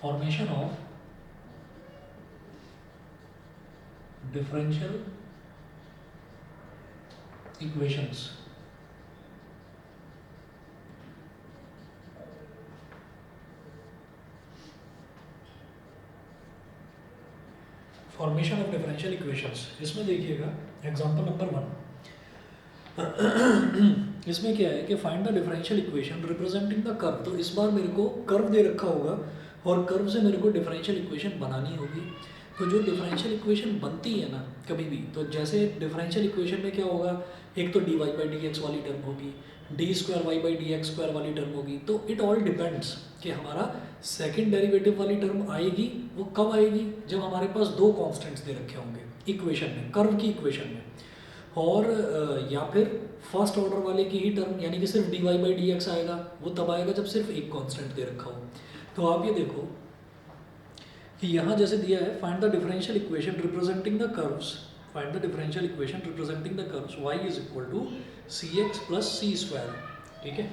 Formation of differential equations. Formation of differential equations, इसमें देखिएगा example number 1। इसमें क्या है कि find the differential equation representing the curve. तो इस बार मेरे को कर्व दे रखा होगा और कर्व से मेरे को डिफरेंशियल इक्वेशन बनानी होगी। तो जो डिफरेंशियल इक्वेशन बनती है ना कभी भी, तो जैसे डिफरेंशियल इक्वेशन में क्या होगा, एक तो d y by d x वाली टर्म होगी, d square y by d x square वाली टर्म होगी। तो इट ऑल डिपेंड्स कि हमारा सेकंड डेरिवेटिव वाली टर्म आएगी वो कब आएगी, जब हमारे पास दो कॉन्स्टेंट्स दे रखे होंगे इक्वेशन में, कर्व की इक्वेशन में। और या फिर फर्स्ट ऑर्डर वाले की ही टर्म यानी कि सिर्फ d y by d x आएगा, वो तब आएगा जब सिर्फ एक कांस्टेंट दे रखा हो। तो आप ये देखो कि यहाँ जैसे दिया है, find the differential equation representing the curves, find the differential equation representing the curves y is equal to c x plus c square. ठीक है,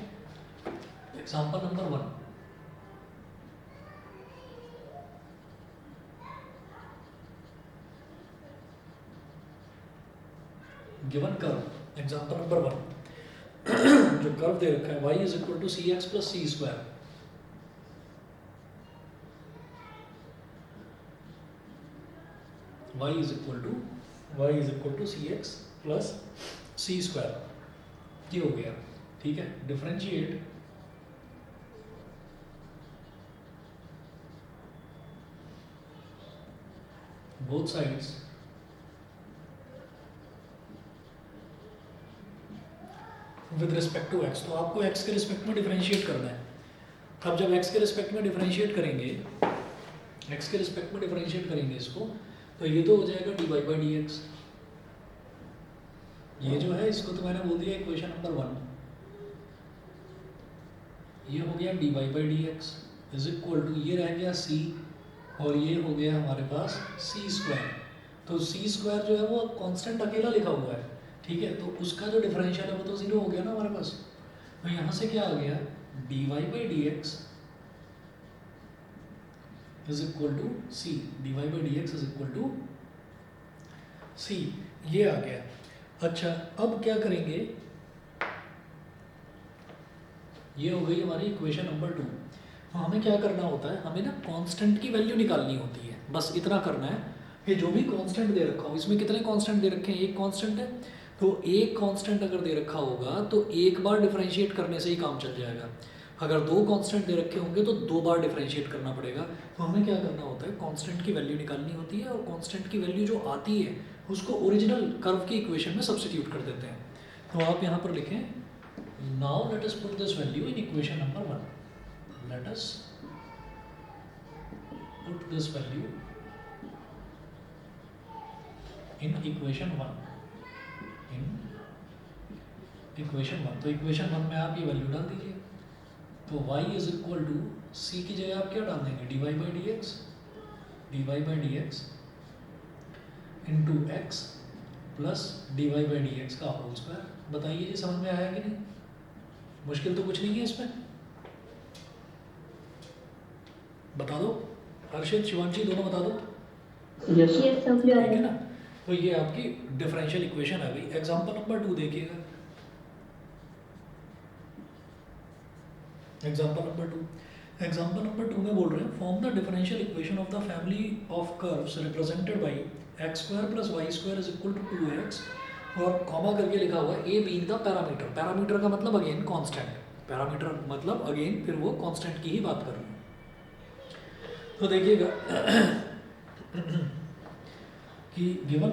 example number 1। Given curve example number 1 जो कर्व दे रखा है y is equal to c x plus c square. y is equal to c x plus c square. ये हो गया। ठीक है, differentiate both sides with respect to x। तो आपको x के रिस्पेक्ट में डिफरेंशिएट करना है। अब जब x के रिस्पेक्ट में डिफरेंशिएट करेंगे, x के रिस्पेक्ट में डिफरेंशिएट करेंगे इसको, तो ये तो हो जाएगा d y by d x. ये जो है इसको तो मैंने बोल दिया इक्वेशन नंबर 1। ये हो गया d y by d x is equal to, ये रह गया c और ये हो गया हमारे पास सी स्क्वायर। तो सी स्क्वायर जो है वो कांस्टेंट अकेला लिखा हुआ है। ठीक है, तो उसका जो डिफरेंशियल है वो तो जीरो हो गया ना हमारे पास। तो यहाँ से क्या आ गया, d y by d x is equal to c, d y by d x is equal to c, ये आ गया। अच्छा, अब क्या करेंगे, ये हो गई हमारी इक्वेशन नंबर 2। तो हमें क्या करना होता है, हमें ना कांस्टेंट की वैल्यू निकालनी होती है। बस इतना करना है कि जो भी कांस्टेंट दे रखा हो, इसमें कितने कांस्टेंट दे रखे हैं, एक कांस्टेंट है, तो एक कांस्टेंट अगर दे रखा होगा तो एक बार डिफरेंशिएट करने से ही काम चल जाएगा। अगर दो कांस्टेंट दे रखे होंगे तो दो बार डिफरेंशिएट करना पड़ेगा। तो हमें क्या करना होता है, कांस्टेंट की वैल्यू निकालनी होती है और कांस्टेंट की वैल्यू जो आती है उसको ओरिजिनल कर्व की इक्वेशन में सब्स्टिट्यूट कर देते हैं। तो आप यहाँ पर लिखें, now let us put this value in equation number 1। Let us put this value in equation 1। Equation 1, तो इक्वेशन 1 में आप ये वैल्यू डाल दीजिए। तो y is equal to c की जगह आप क्या डाल देंगे, d y by d x, d y by d x into x plus d y by d x का होल स्क्वायर। बताइए ये समझ में आया कि नहीं, मुश्किल तो कुछ नहीं है इसमें, बता दो हर्षित शिवांशी दोनों बता दो। यस ठीक है ना, तो ये आपकी डिफरेंशियल इक्वेशन आ गई। एग्जांपल नंबर 2 देखिएगा, एग्जांपल नंबर 2 में बोल रहे हैं, form the differential equation of the family of curves represented by x square plus y square is equal to 2x, और कॉमा करके लिखा हुआ है a being the parameter. Parameter का मतलब अगेन कांस्टेंट, पैरामीटर मतलब अगेन फिर वो कांस्टेंट की ही बात कर रहे हैं। तो देखिएगा कि गिवन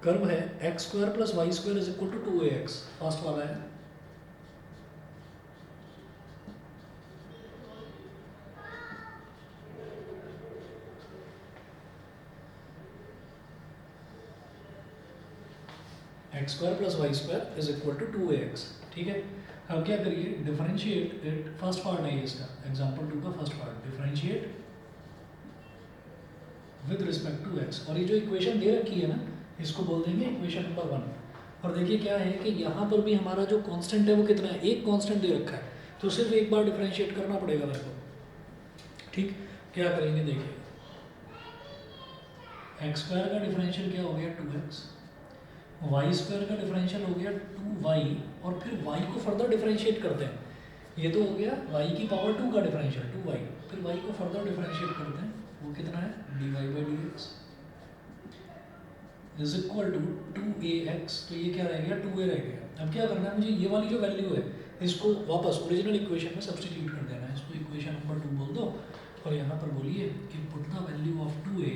कर्व है x square plus y square is equal to 2ax, first वाला है। X square plus y square is equal to 2ax। ठीक है, अब क्या करिए, डिफरेंशिएट इट, फर्स्ट पार्ट है इसका, एग्जांपल 2 का first part, differentiate with respect to x। और ये जो इक्वेशन दे रखी है ना, इसको बोल देंगे इक्वेशन नंबर 1। और देखिए क्या है कि यहाँ पर भी हमारा जो कांस्टेंट है वो कितना है, एक कांस्टेंट दे रखा है, तो सिर्फ एक बार डिफरेंशिएट करना पड़ेगा मेरे को। ठीक, क्या करेंगे देखिए, एक्स स्क्वायर का डिफरेंशियल क्या हो गया 2x, वाई स्क्वायर का डिफरेंशियल हो गया 2y, और फिर y को फर्दर डिफरेंशिएट करते हैं, ये तो हो गया y की पावर 2 का डिफरेंशियल 2y, फिर y को फर्दर डिफरेंशिएट करते हैं, वो कितना है dy/dx is equal to 2ax, तो ये क्या रह गया 2a रह गया। अब क्या करना है मुझे, ये वाली जो वैल्यू है इसको वापस ओरिजिनल इक्वेशन में सब्स्टिट्यूट कर देना है, इसको इक्वेशन नंबर 2 बोल दो, और यहाँ पर बोलिए कि put the value of 2a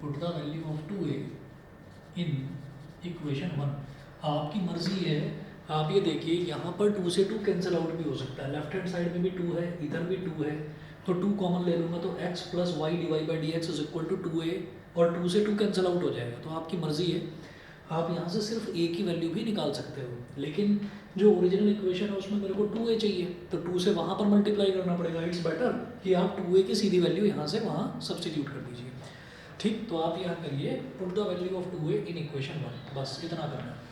put the value of 2a in equation 1। आपकी मर्जी है, आप ये देखिए यहाँ पर 2 से 2 कैंसिल आउट भी हो सकता है, लेफ्ट हैंड साइड में भी 2 है, इधर भी 2 है, तो 2 कॉमन ले लूँगा तो x plus y divide by d x is equal to 2a, और 2 से 2 कैंसिल आउट हो जाएगा, तो आपकी मर्जी है, आप यहाँ से सिर्फ a की वैल्यू भी निकाल सकते हो, लेकिन जो ओरिजिनल इक्वेशन है उसमें मेरे को 2a चाहिए, तो 2 से वहाँ पर मल्टीप्लाई करना पड़ेगा। इट्स बेटर कि आप 2a की सीधी वैल्यू यहाँ से वहाँ सब्सटीट्यूट कर दीजिए। ठीक, तो आप यहाँ करिए put the value of 2a in equation 1, बस इतना करना है।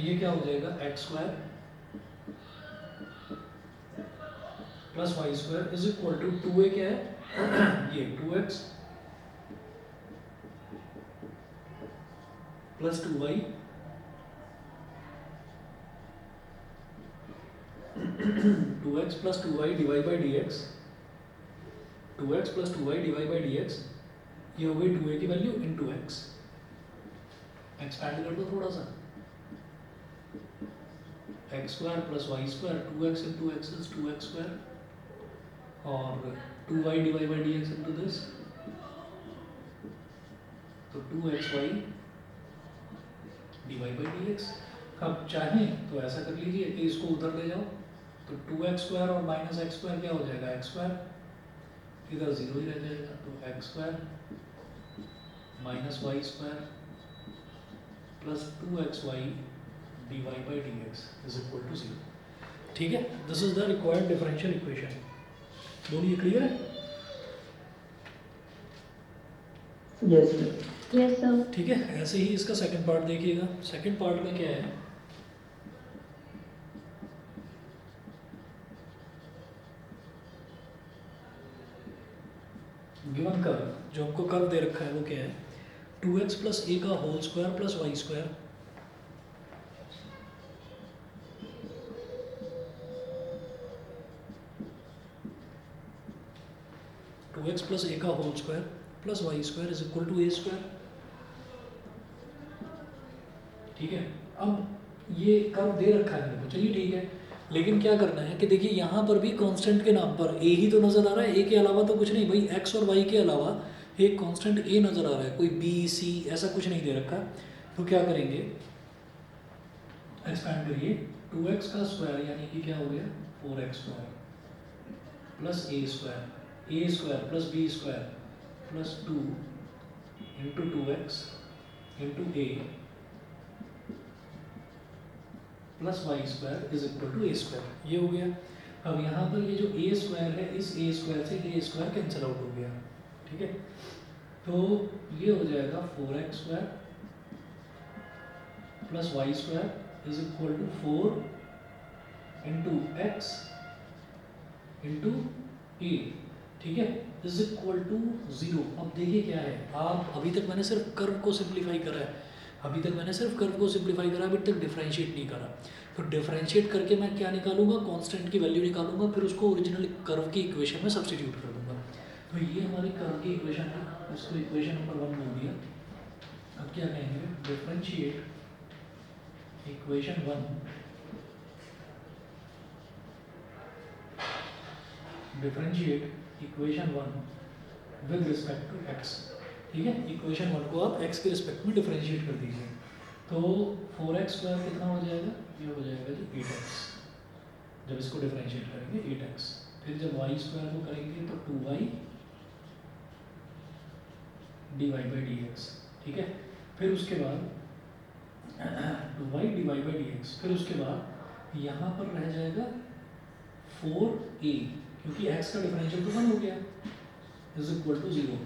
ये क्या हो जाएगा x square plus y square is equal to 2a क्या है ये 2x plus 2y 2x plus 2y divide by d x, 2x plus 2y divide by d x, ये हो गई 2a की वैल्यू इन 2x, एक्सपैंड कर दो थोड़ा सा, x square plus y square 2x into x is 2x square, और 2y divide by d x into this, तो 2xy divide by d x. अब चाहें तो ऐसा कर लीजिए कि इसको उधर ले जाओ, तो 2x स्क्वायर और माइनस एक्स स्क्वायर क्या हो जाएगा एक्स स्क्वायर, इधर जीरो ही रह जाएगा, तो x square minus y square plus 2xy divide by d x is equal to 0। ठीक है, this is the required differential equation. बोलिए क्लियर है? Yes sir. Yes sir. ठीक है, ऐसे ही इसका सेकंड पार्ट देखिएगा। सेकंड पार्ट में क्या है, गिवन कर्व, जो हमको कर्व दे रखा है वो क्या है 2x प्लस ए का whole square plus y square, two x plus a का whole square plus y square is equal to a square. ठीक है, अब ये कर्व दे रखा है मेरे को, चलिए ठीक है, लेकिन क्या करना है कि देखिए यहाँ पर भी कांस्टेंट के नाम पर ए ही तो नज़र आ रहा है, ए के अलावा तो कुछ नहीं भाई, एक्स और वाई के अलावा एक कांस्टेंट ए नज़र आ रहा है, कोई बी सी ऐसा कुछ नहीं दे रखा। तो क्या करेंगे, एक्सपैंड करिए, 2x का स्क्वायर यानी कि क्या हो गया 4x square plus a square plus b square plus 2 into 2x into a plus y square is equal to a square, ये हो गया। अब यहाँ पर ये जो ए स्क्वायर है, इस ए स्क्वायर से ये स्क्वायर कैंसिल आउट हो गया। ठीक है, तो ये हो जाएगा 4x square plus y square is equal to 4 into x into a, ठीक है, इज इक्वल टू 0। अब देखिए क्या है, आप अभी तक मैंने सिर्फ कर्व को सिंप्लीफाई करा है, अभी तक डिफरेंशिएट नहीं करा। तो डिफरेंशिएट करके मैं क्या निकालूंगा, कांस्टेंट की वैल्यू निकालूंगा, फिर उसको ओरिजिनल कर्व की इक्वेशन में सब्स्टिट्यूट कर दूंगा। तो ये हमारी कर्व की इक्वेशन है, उसको इक्वेशन नंबर 1 बोल दिया। अब क्या कहेंगे, differentiate equation 1 with respect to x. ठीक है, इक्वेशन 1 को आप x के रिस्पेक्ट में डिफरेंशिएट कर दीजिए, तो 4x स्क्वायर कितना हो जाएगा, ये हो जाएगा जी 8x, जब इसको डिफरेंशिएट करेंगे 8x। फिर जब y स्क्वायर को करेंगे तो 2y divide by d x. ठीक है, फिर उसके बाद 2y divide by d x, फिर उसके बाद यहाँ पर रह जाएगा 4a, क्योंकि x का डिफरेंशियल तो 1 हो गया, इज इक्वल टू 0।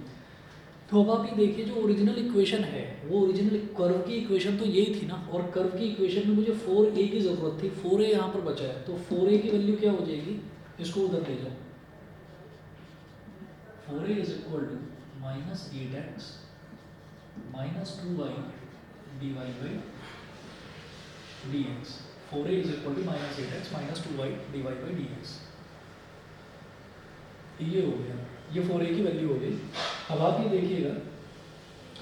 तो अब आप ये देखिए जो ओरिजिनल इक्वेशन है वो ओरिजिनल कर्व की इक्वेशन तो यही थी ना, और कर्व की इक्वेशन में मुझे 4a की ज़रूरत थी, 4a यहाँ पर बचा है, तो 4a की वैल्यू क्या हो जाएगी, इसको उधर ले जाओ, 4a is equal to minus 8x minus 2y dy by dx। 4a is equal to minus 8x minus 2y dy by dx। ये हो गया, ये 4a की वैल्यू हो गई। अब आप ये देखिएगा,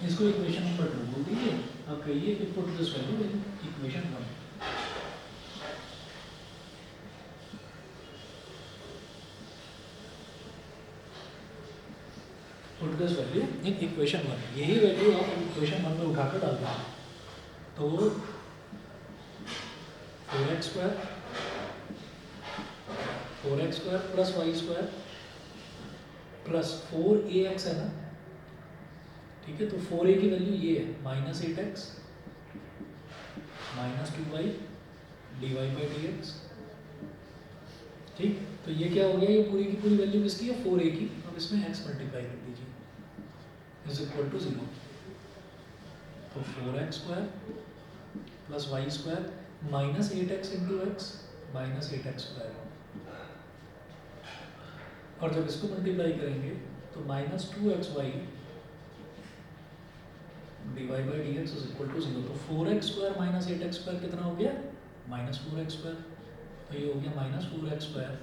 इसको इक्वेशन नंबर 2 बोल दीजिए। अब कहिए कि put this value in equation 1। Put this value in equation 1, यही वैल्यू आप इक्वेशन 1 में उठाकर डाल देंगे, तो 4x square plus y square plus 4ax है ना, ठीक है, तो 4a की वैल्यू ये है minus 8x minus 2y dy by dx। ठीक, तो ये क्या हो गया, ये पूरी की पूरी वैल्यू किसकी है, 4a की। अब इसमें x मल्टीप्लाई कर दीजिए इज इक्वल टू 0, तो 4x square plus y square minus 8x into x minus 8x square, और जब इसको मल्टीप्लाई करेंगे तो minus 2xy dy by dx is equal to 0। तो 4x square minus 8x square कितना हो गया, माइनस 4x स्क्वायर, तो ये हो गया minus 4x square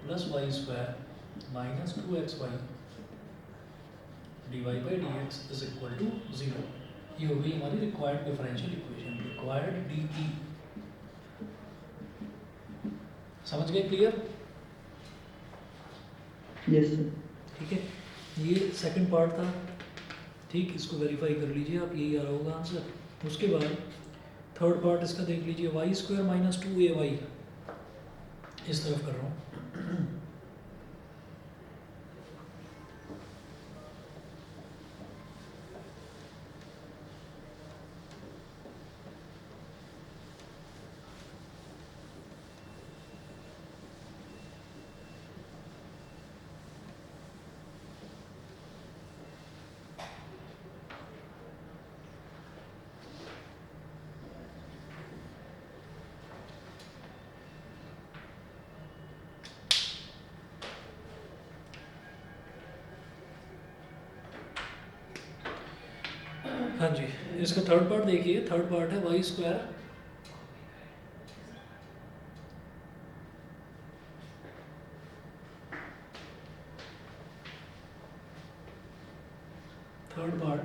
plus y square minus 2xy dy by dx is equal to 0। ये हो गई हमारी required differential equation, required d. समझ गए, क्लियर? Yes sir. ठीक है, ये सेकंड पार्ट था। ठीक, इसको वेरीफाई कर लीजिए आप, यही आ रहा होगा आंसर। उसके बाद थर्ड पार्ट इसका देख लीजिए, वाई स्क्वायर माइनस 2ay, इस तरफ कर रहा हूँ। हाँ जी, इसका थर्ड पार्ट देखिए, थर्ड पार्ट है y square third part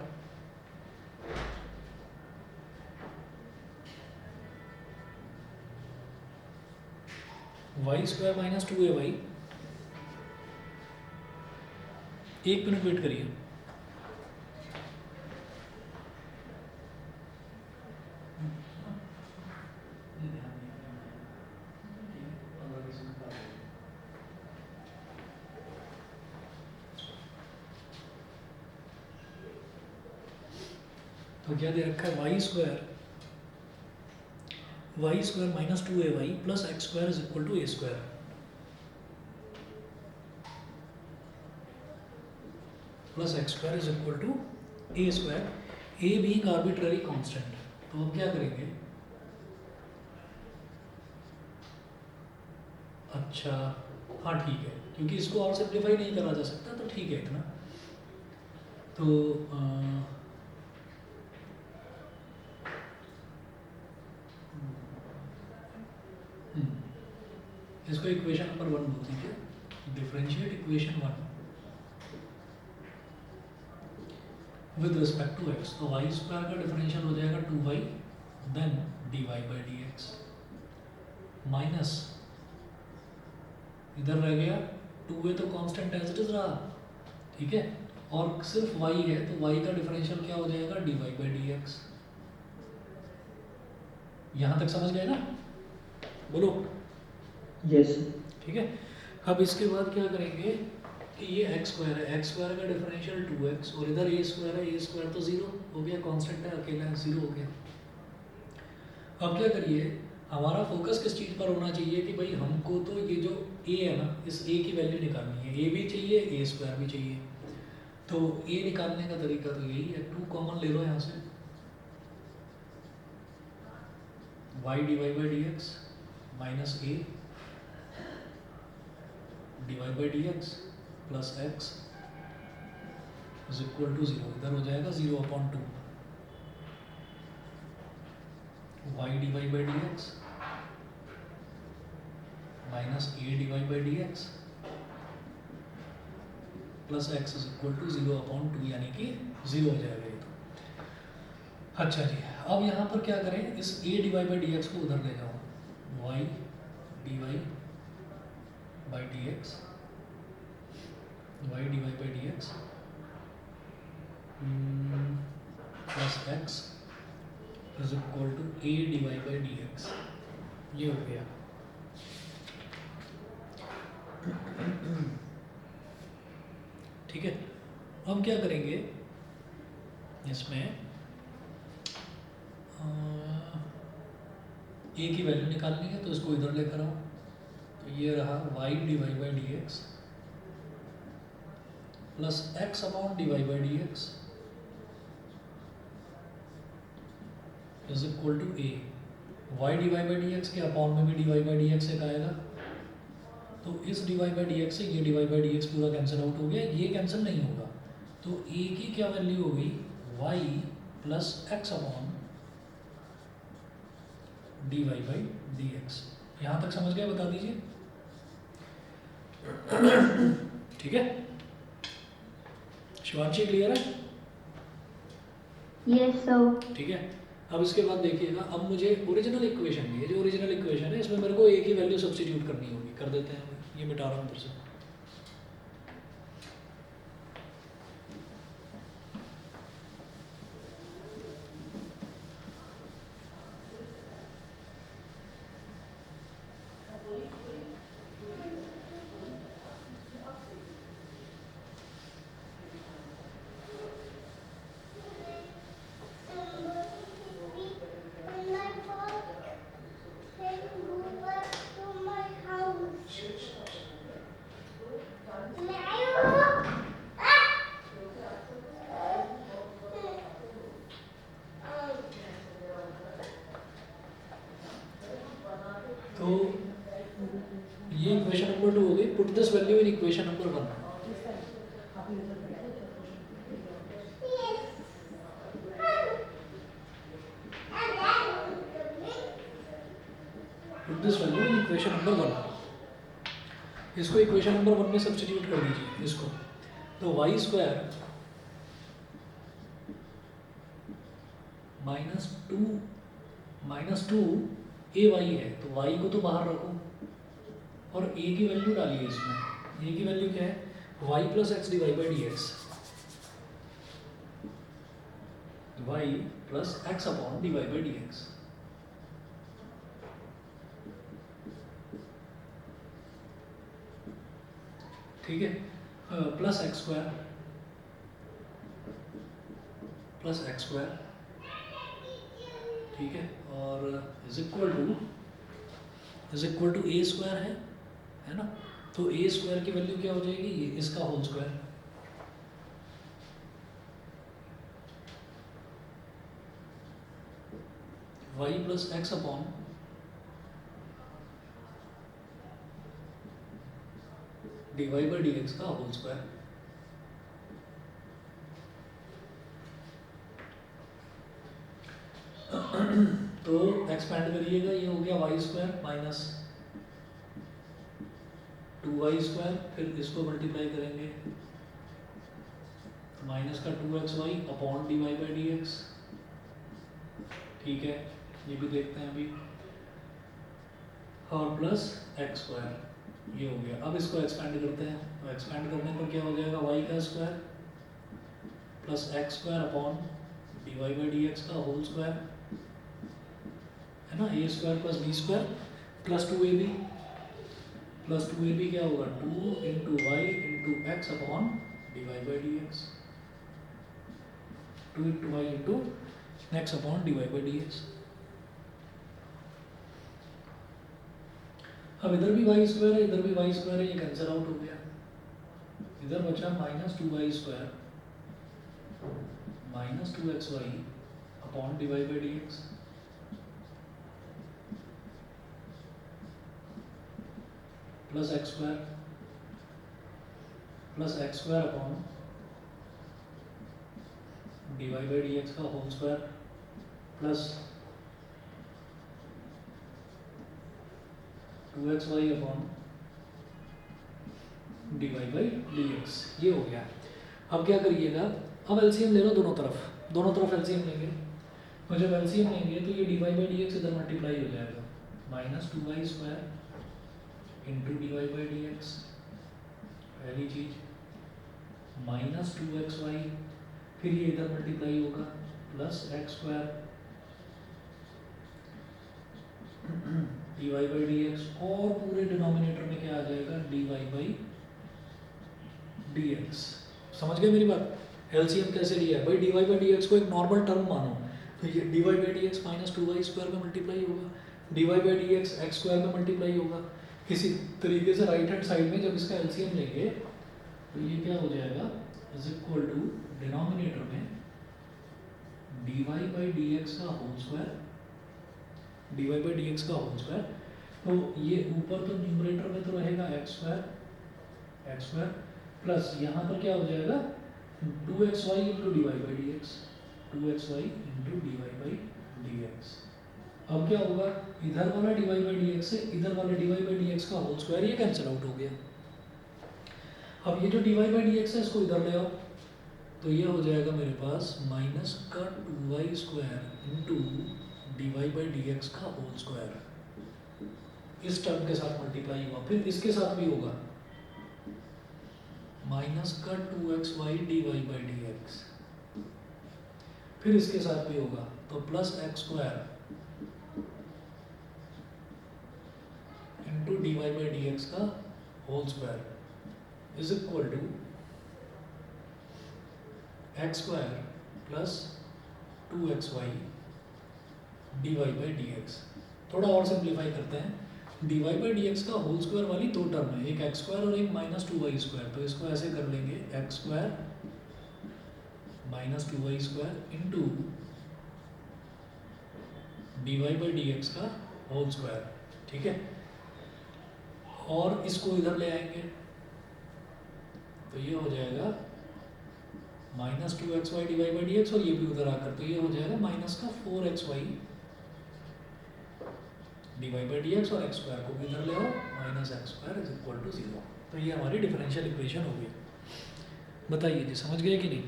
y square minus 2ay। एक मिनट वेट करिए। तो क्या दे रखा है, y square minus 2ay plus x square is equal to a square. Plus x square is equal to a square, a being arbitrary constant. तो अब क्या करेंगे, अच्छा हाँ ठीक है, क्योंकि इसको और सिंप्लीफाई नहीं करा जा सकता, तो ठीक है इतना। तो इसको इक्वेशन नंबर 1 बोल दीजिए, differentiate equation 1 with respect to x. तो वाई स्क्वायर का डिफरेंशियल हो जाएगा 2y then dy by dx minus, इधर रह गया 2a तो कांस्टेंट एज इट इज रहा, ठीक है, और सिर्फ y है, तो y का डिफरेंशियल क्या हो जाएगा, dy बाई dx। यहाँ तक समझ गए ना, बोलो? यस। ठीक है, अब इसके बाद क्या करेंगे कि ये एक्स स्क्वायर है, एक्स स्क्वायर का डिफरेंशियल 2x, और इधर ए स्क्वायर है, ए स्क्वायर तो 0 हो गया, कांस्टेंट है, अकेला है, 0 हो गया। अब क्या करिए, हमारा फोकस किस चीज़ पर होना चाहिए कि भाई हमको तो ये जो ए है ना, इस ए की वैल्यू निकालनी है। ए भी चाहिए, ए स्क्वायर भी चाहिए। तो ए निकालने का तरीका तो यही है, 2 कॉमन ले लो यहाँ से, y divide by d x minus a divide by d x plus x is equal to 0। इधर हो जाएगा 0/2 y divide by d x minus a divide by d x plus x is equal to 0/2, यानी कि 0 हो जाएगा ये तो। अच्छा जी, अब यहाँ पर क्या करें, इस a divide by d x को उधर ले जाओ, y d by d x y divide by d x plus x is equal to a divide by d x. ये हो गया। ठीक है, अब क्या करेंगे इसमें, ए की वैल्यू निकालनी है तो इसको इधर लेकर आओ। तो ये रहा y divide by d x plus x upon divide by d x is equal to a. Y divide by d x के अपॉन में भी डिवाइड बाई डी एक्स एक आएगा, तो इस डिवाइड बाई डी एक्स से ये डिवाइड बाई डी एक्स पूरा कैंसिल आउट हो गया, ये कैंसिल नहीं होगा। तो ए की क्या वैल्यू हो गई, y plus x upon d y by d x. यहाँ तक समझ गए, बता दीजिए। ठीक है, शिवांशी क्लियर है? Yes sir. ठीक है, अब इसके बाद देखिएगा, अब मुझे ओरिजिनल इक्वेशन भी है, जो ओरिजिनल इक्वेशन है इसमें मेरे को ए की वैल्यू सब्स्टिट्यूट करनी होगी। कर देते हैं, ये मिटा रहा हूँ इधर से। तो ये इक्वेशन नंबर 2 हो गई। Put this value in equation number 1। Put this value in equation number 1। इसको इक्वेशन नंबर 1 में सब्स्टिट्यूट कर दीजिए इसको। तो y square minus two a Y है, तो वाई को तो बाहर रखो और ए की वैल्यू डालिए इसमें। ए की वैल्यू क्या है, y plus x divide by d x, y plus x upon divide by d x. ठीक है, प्लस एक्स स्क्वायर ठीक है, और is equal to a square है ना। तो ए स्क्वायर की वैल्यू क्या हो जाएगी, ये इसका whole square. Y plus x upon divide by d x का होल स्क्वायर। तो एक्सपेंड करिएगा, ये हो गया Y square minus 2y square, फिर इसको मल्टीप्लाई करेंगे माइनस का 2xy upon d y by d x. ठीक है, ये भी देखते हैं अभी, और प्लस एक्स स्क्वायर, ये हो गया। अब इसको एक्सपेंड करते हैं, तो एक्सपेंड करने पर क्या हो जाएगा, वाई का square plus x square upon d y by d x का होल स्क्वायर, है ना। A square plus b square plus 2ab, plus 2ab क्या होगा, 2 into y into x upon d y by d x, 2 into y into x upon d y by d x. अब इधर भी Y square है, इधर भी Y square है, ये कैंसिल आउट हो गया। इधर बचा minus 2y square minus 2xy upon dy by d x plus x square upon dy by d x का whole square plus 2xy upon dy by d x. ये हो गया। अब क्या करिएगा, अब एलसीएम ले लो दोनों तरफ एलसीएम लेंगे। तो जब एलसीएम लेंगे तो ये dy बाई डी एक्स इधर मल्टीप्लाई हो जाएगा, minus 2y square into dy by d x, पहली चीज, माइनस 2xy, फिर ये इधर मल्टीप्लाई होगा plus x square dy by d x, और पूरे डिनोमिनेटर में क्या आ जाएगा, dy बाई डी एक्स। समझ गए मेरी बात? एलसीएम कैसे लिया है भाई, dy बाई डी एक्स को एक नॉर्मल टर्म मानो, तो ये dy by d x minus 2y square में मल्टीप्लाई होगा, dy by d x x square में मल्टीप्लाई होगा। इसी तरीके से राइट हैंड साइड में जब इसका एलसीएम लेंगे तो ये क्या हो जाएगा, इज इक्वल टू डिनोमिनेटर में dy बाई डी एक्स का whole square, dy by d x का होल स्क्वायर, तो ये ऊपर तो न्यूमरेटर में तो रहेगा एक्स स्क्वायर प्लस यहाँ पर क्या हो जाएगा 2xy into dy by d x, 2xy into dy by d x. अब क्या होगा, इधर वाला dy बाई डी एक्स से इधर वाला dy बाई डी एक्स का होल स्क्वायर ये कैंसिल आउट हो गया। अब ये जो dy बाई डी एक्स है इसको इधर ले आओ, तो ये हो जाएगा मेरे पास माइनस का 2y square into dy by d x का होल स्क्वायर, इस टर्म के साथ मल्टीप्लाई हुआ, फिर इसके साथ भी होगा माइनस का 2xy dy by d x, फिर इसके साथ भी होगा तो plus x square into dy by d x का whole square is equal to x square plus 2xy dy by d x. थोड़ा और सिंप्लीफाई करते हैं, dy बाई डी एक्स का होल स्क्वायर वाली दो टर्म है, एक एक्स स्क्वायर और एक माइनस 2y स्क्वायर, तो इसको ऐसे कर लेंगे x square minus 2y square into dy by d x का होल स्क्वायर, ठीक है। और इसको इधर ले आएंगे तो ये हो जाएगा minus 2xy dy by d x, और ये भी उधर आकर तो ये हो जाएगा माइनस का 4xy dy by d x, और एक्स स्क्वायर को भी इधर ले आओ, minus x square is equal to 0। तो ये हमारी डिफरेंशियल इक्वेशन हो गई। बताइए जी, समझ गए कि नहीं?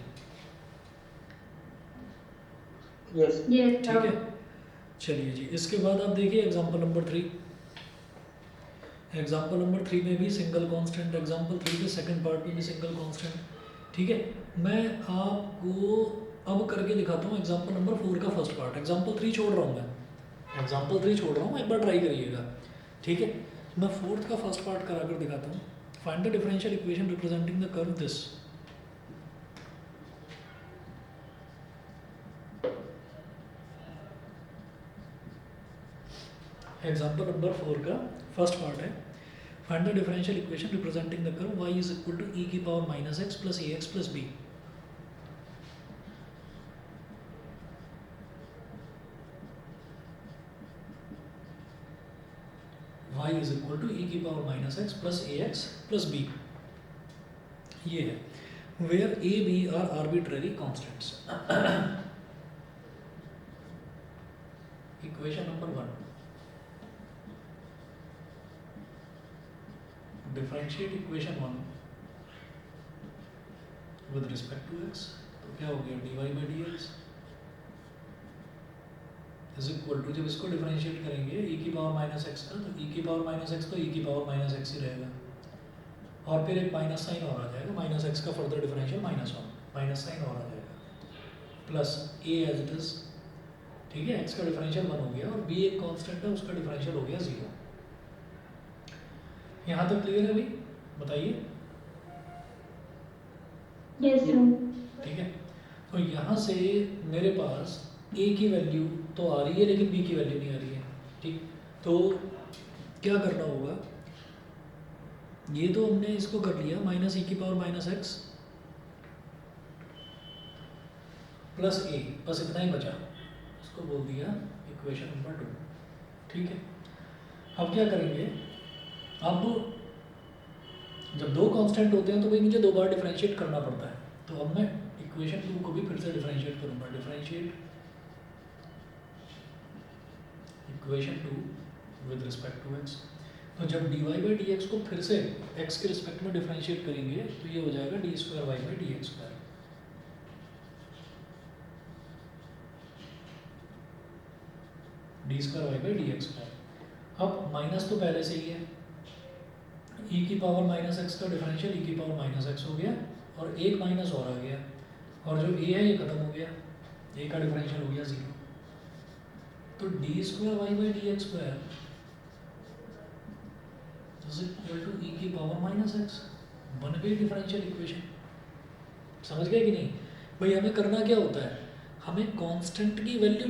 यस ठीक है, चलिए जी। इसके बाद आप देखिए एग्जाम्पल नंबर 3। एग्जाम्पल नंबर 3 में भी सिंगल कांस्टेंट, एग्जाम्पल 3 के सेकंड पार्ट में भी सिंगल कांस्टेंट, ठीक है। मैं आपको अब करके दिखाता हूँ एग्जाम्पल नंबर 4 का फर्स्ट पार्ट। एग्जाम्पल 3 छोड़ रहा हूँ मैं, एग्जाम्पल 3 छोड़ रहा हूँ, एक बार ट्राई करिएगा, ठीक है। मैं फोर्थ का फर्स्ट पार्ट करा कर दिखाता हूँ। Find the differential equation representing the curve this. Example number 4 का फर्स्ट पार्ट है, find the differential equation representing the curve y is equal to e की power minus x plus a x plus b. y is equal to e की power minus x plus a x plus b. ये है where a b are arbitrary constants. Equation number 1, differentiate equation 1 with respect to x, तो क्या हो गया dy by d x is equal to, जब इसको differentiate करेंगे e की पावर माइनस एक्स का, तो e की पावर माइनस एक्स तो e की पावर माइनस एक्स ही रहेगा, और फिर एक माइनस साइन और आ जाएगा, माइनस एक्स का फर्दर डिफरेंशियल -1, माइनस साइन और आ जाएगा, plus a as it is, ठीक है। x का डिफरेंशियल 1 हो गया, और b एक कांस्टेंट है, उसका डिफरेंशियल हो गया 0। यहाँ तक क्लियर है भाई? बताइए। Yes sir. ठीक है, तो यहाँ से मेरे पास a की वैल्यू तो आ रही है लेकिन b की वैल्यू नहीं आ रही है, ठीक। तो क्या करना होगा, ये तो हमने इसको कर लिया माइनस ई की पावर माइनस एक्स प्लस ए, बस इतना ही बचा, इसको बोल दिया इक्वेशन नंबर 2। ठीक है, अब क्या करेंगे, अब जब दो कांस्टेंट होते हैं तो भाई मुझे दो बार डिफरेंशिएट करना पड़ता है, तो अब मैं इक्वेशन 2 को भी फिर से डिफरेंशिएट करूँगा, differentiate equation 2 with respect to x. तो जब dy बाई डी एक्स को फिर से x के रिस्पेक्ट में डिफरेंशिएट करेंगे तो ये हो जाएगा d square y by d x square, d square y by d x square. अब माइनस तो पहले से ही है, e की पावर माइनस एक्स का डिफरेंशियल e की पावर माइनस एक्स हो गया, और एक माइनस और आ गया, और जो a है ये खत्म हो गया, a का डिफरेंशियल हो गया 0। तो d square y by d x square is equal to e की पावर माइनस एक्स, बन गई डिफरेंशियल इक्वेशन। समझ गए कि नहीं भाई? हमें करना क्या होता है, हमें कांस्टेंट की वैल्यू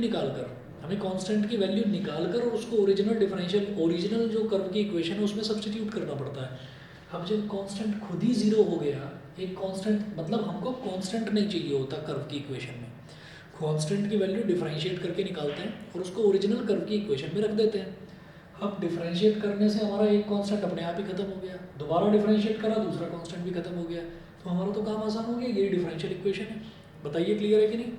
निकाल कर और उसको ओरिजिनल जो कर्व की इक्वेशन है उसमें सब्स्टिट्यूट करना पड़ता है। अब जब कांस्टेंट खुद ही 0 हो गया, एक कांस्टेंट मतलब हमको कांस्टेंट नहीं चाहिए होता कर्व की इक्वेशन में, कांस्टेंट की वैल्यू डिफरेंशिएट करके निकालते हैं और उसको ओरिजिनल कर्व की इक्वेशन में रख देते हैं। अब डिफरेंशिएट करने से हमारा एक कांस्टेंट अपने आप ही खत्म हो गया, दोबारा डिफरेंशिएट करा दूसरा कांस्टेंट भी खत्म हो गया, तो हमारा तो काम आसान हो गया। ये डिफरेंशियल इक्वेशन है, बताइए क्लियर है कि नहीं?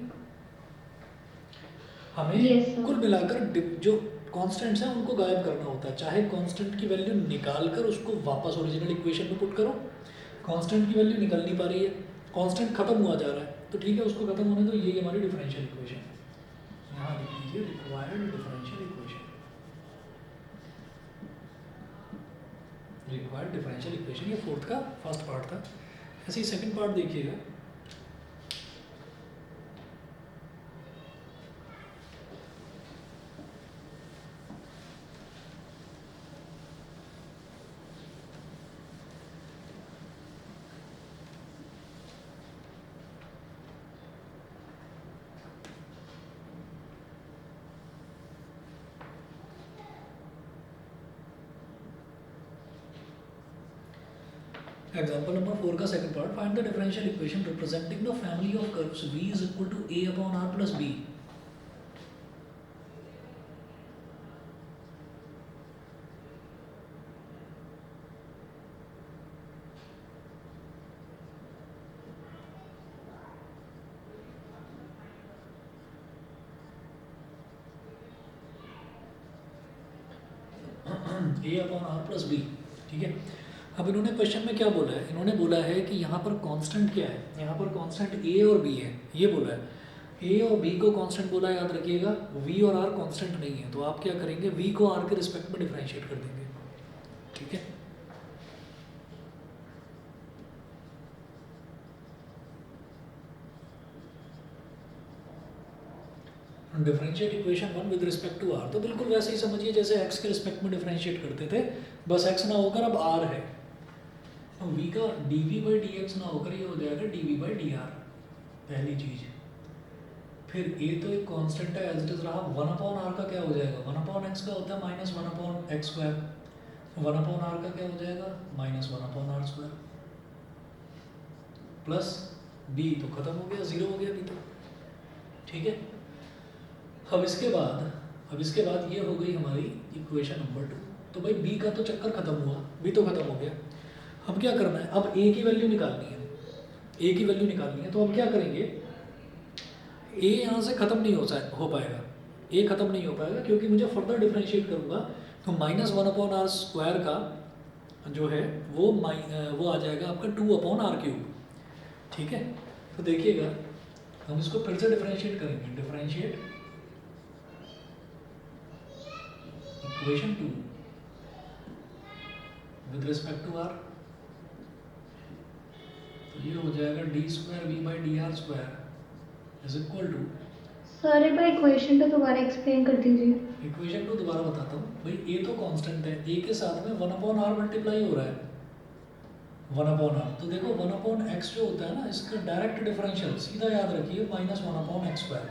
हमें Yes, sir. कुल मिलाकर जो कांस्टेंट्स हैं उनको गायब करना होता है, चाहे कांस्टेंट की वैल्यू निकाल कर उसको वापस ओरिजिनल इक्वेशन में पुट करो, कांस्टेंट की वैल्यू निकल नहीं पा रही है, कांस्टेंट खत्म हुआ जा रहा है, तो ठीक है उसको खत्म होने दो, ये हमारी डिफरेंशियल इक्वेशन है। यहाँ लिख लीजिए required differential equation, required differential equation, ये फोर्थ का फर्स्ट पार्ट था। ऐसे ही सेकंड पार्ट देखिएगा, एग्जाम्पल नंबर 4 का second part, find the differential equation representing the family of curves v is equal to a upon r plus b। a upon r plus b, ठीक है। अब इन्होंने question में क्या बोला है, इन्होंने बोला है कि यहाँ पर कांस्टेंट क्या है, यहाँ पर कांस्टेंट a और b है, ये बोला है। a और b को कांस्टेंट बोला, याद रखिएगा, v और r कांस्टेंट नहीं है, तो आप क्या करेंगे, v को r के रिस्पेक्ट में डिफरेंशिएट कर देंगे, ठीक है। Differentiate equation 1 with respect to r, तो बिल्कुल वैसे ही समझिए जैसे x के रिस्पेक्ट में डिफरेंशिएट करते थे, बस x ना होकर अब r है, तो v का dv बाई डी एक्स ना होकर ये हो जाएगा dv बाई डी आर, पहली चीज। फिर a तो एक कांस्टेंट है एज इट इज रहा, 1 अपॉन r का क्या हो जाएगा, 1 अपॉन x का होता है minus 1 upon x square, 1 upon r का क्या हो जाएगा, minus 1 upon r square, plus b तो खत्म हो गया, 0 हो गया b तो, ठीक है। अब इसके बाद ये हो गई हमारी इक्वेशन नंबर 2। तो भाई b का तो चक्कर खत्म हुआ, b तो खत्म हो गया। अब क्या करना है, अब a की वैल्यू निकालनी है, तो अब क्या करेंगे, a यहाँ से खत्म नहीं हो पाएगा, a खत्म नहीं हो पाएगा क्योंकि मुझे फर्दर डिफरेंशिएट करूँगा, तो माइनस 1 अपॉन आर स्क्वायर का जो है वो आ जाएगा आपका 2 अपॉन आर क्यूब, ठीक है। तो देखिएगा हम इसको फिर से डिफरेंशिएट करेंगे, differentiate equation 2 with respect to r, तो ये हो जाएगा d square v by d r square is equal to, sir एक बार इक्वेशन तो दोबारा एक्सप्लेन कर दीजिए। इक्वेशन 2 दोबारा बताता हूँ भाई, a तो कांस्टेंट है, a के साथ में 1 अपॉन r मल्टीप्लाई हो रहा है, 1 अपॉन r, तो देखो 1 अपॉन x जो होता है ना, इसका डायरेक्ट डिफरेंशियल सीधा याद रखिए minus 1 upon x square,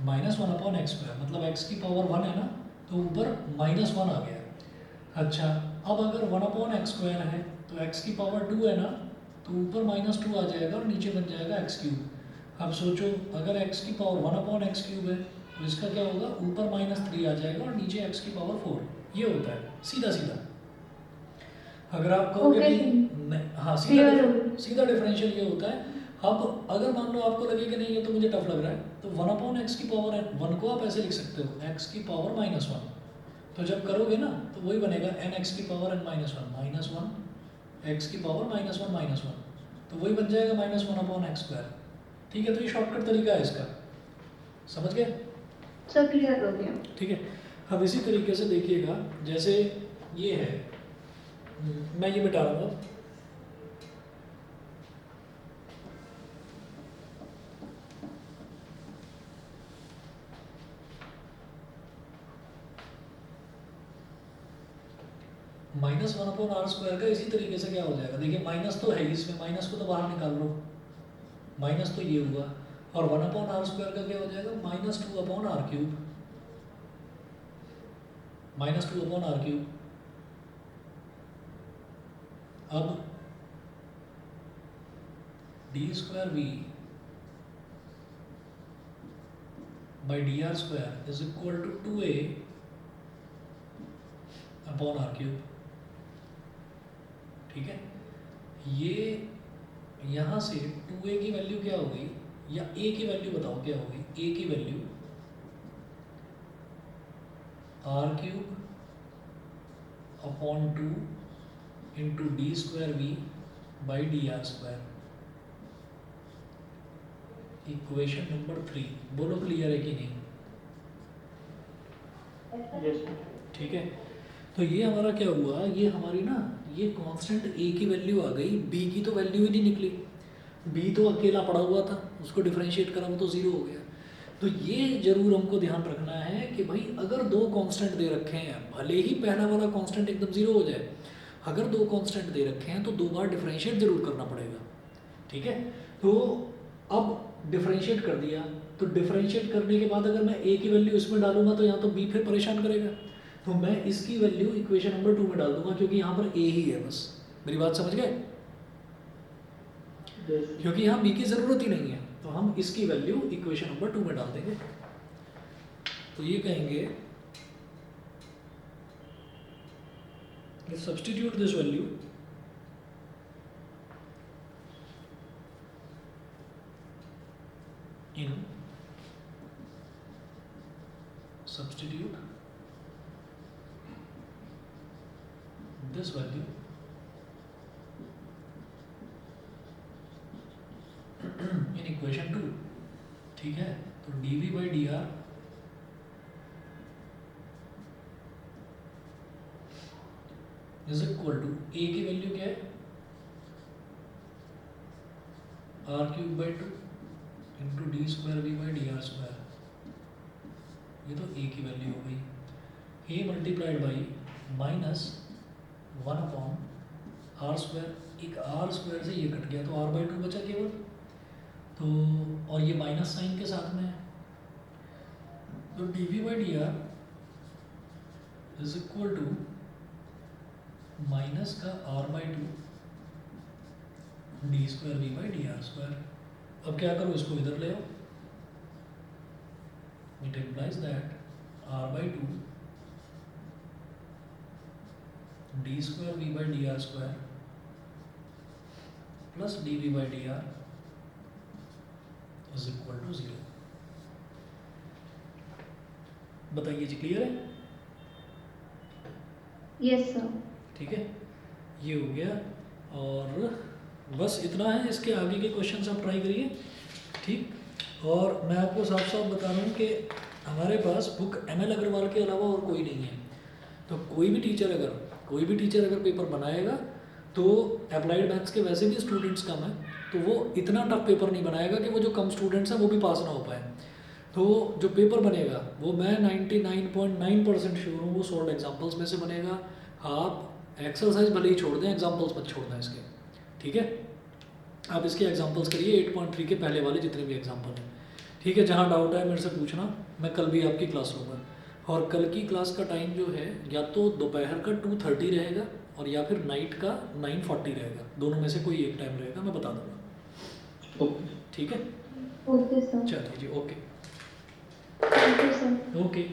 minus 1 upon x square मतलब x की पावर 1 है ना, तो ऊपर माइनस 1 आ गया, अच्छा, अब अगर 1/x² है तो x की पावर 2 है ना, तो ऊपर -2 आ जाएगा और नीचे बन जाएगा x³। अब सोचो अगर x की पावर 1/x³ है तो इसका क्या होगा, ऊपर -3 आ जाएगा और नीचे x की पावर 4। ये होता है सीधा सीधा। अगर आप कहोगे Okay, कि sir. नहीं, हाँ Clear हो गया. सीधा डिफरेंशियल ये होता है। अब अगर मान लो आपको लगे कि नहीं ये तो मुझे टफ लग रहा है, तो 1/x की पावर 1 को आप ऐसे लिख सकते हो, x की पावर -1। तो जब करोगे ना तो वही बनेगा nx की पावर n-1 x की पावर -1 तो वही बन जाएगा -1/x²। ठीक है, तो ये शॉर्टकट तरीका है इसका, समझ गए? सब क्लियर हो गया. ठीक है। अब इसी तरीके से देखिएगा, जैसे ये है, मैं ये मिटा दूंगा। -1/r² का इसी तरीके से क्या हो जाएगा, देखिए माइनस तो है ही इसमें, माइनस को तो बाहर निकाल लो, माइनस तो ये हुआ, और 1/r² का क्या हो जाएगा, -2/r³, -2/r³। अब d²v by dr² is equal to 2a/r³। ठीक है, ये यहाँ से 2a की वैल्यू क्या होगी, या a की वैल्यू बताओ क्या होगी, a की value r³/2 into d²v by dr²। Equation number 3, बोलो क्लियर है कि नहीं? Yes, sir. ठीक है, तो ये हमारा क्या हुआ, ये हमारी ना ये कांस्टेंट a की वैल्यू आ गई, b की तो वैल्यू ही नहीं निकली, b तो अकेला पड़ा हुआ था, उसको डिफरेंशिएट करा वो तो 0 हो गया। तो ये जरूर हमको ध्यान रखना है कि भाई अगर दो कांस्टेंट दे रखे हैं, भले ही पहला वाला कांस्टेंट एकदम 0 हो जाए, अगर दो कांस्टेंट दे रखे हैं तो 2 बार डिफरेंशिएट जरूर करना पड़ेगा। ठीक है, तो अब डिफरेंशिएट कर दिया, तो डिफरेंशिएट करने के बाद अगर मैं a की वैल्यू इसमें डालूंगा तो यहाँ तो b फिर परेशान करेगा, तो मैं इसकी वैल्यू इक्वेशन नंबर 2 में डाल दूंगा, क्योंकि यहाँ पर a ही है बस। मेरी बात समझ गए? Yes. क्योंकि यहाँ b की ज़रूरत ही नहीं है, तो हम इसकी वैल्यू इक्वेशन नंबर 2 में डाल देंगे। तो ये कहेंगे substitute this value in substitute this value in equation 2। ठीक है, तो dv by dr is equal to a की वैल्यू क्या है, r³/2 into d²v by dr²। ये तो a की वैल्यू हो गई, a मल्टीप्लाइड बाई -1/r², एक r² से ये कट गया तो r/2 बचा केवल, तो और ये माइनस साइन के साथ में है, तो dv by dr is equal to minus का r/2 d²v by dr²। अब क्या करो, इसको इधर ले आओ, it implies that r/2 d²v by dr² plus dv by dr is equal to 0। बताइए जी, क्लियर है? Yes sir. ठीक है, ये हो गया, और बस इतना है, इसके आगे के क्वेश्चन आप ट्राई करिए। ठीक, और मैं आपको साफ साफ बता रहा हूँ कि हमारे पास बुक ML अग्रवाल के अलावा और कोई नहीं है, तो कोई भी टीचर अगर पेपर बनाएगा तो अप्लाइड मैथ्स के वैसे भी स्टूडेंट्स कम हैं, तो वो इतना टफ पेपर नहीं बनाएगा कि वो जो कम स्टूडेंट्स हैं वो भी पास ना हो पाए। तो जो पेपर बनेगा वो मैं 99.9% श्योर हूँ वो सॉल्व एग्जाम्पल्स में से बनेगा। आप एक्सरसाइज भले ही छोड़ दें, एग्जाम्पल्स मत छोड़ना इसके। ठीक है, आप इसके एग्जाम्पल्स करिए 8.3 के पहले वाले जितने भी एग्जाम्पल हैं। ठीक है, जहाँ डाउट है मेरे से पूछना, मैं कल भी आपकी क्लास लूँगा। और कल की क्लास का टाइम जो है या तो दोपहर का 2:30 रहेगा और या फिर नाइट का 9:40 रहेगा, दोनों में से कोई एक टाइम रहेगा, मैं बता दूंगा। ओके। ठीक है, ओके सर, चलिए जी, okay thank you sir. Okay.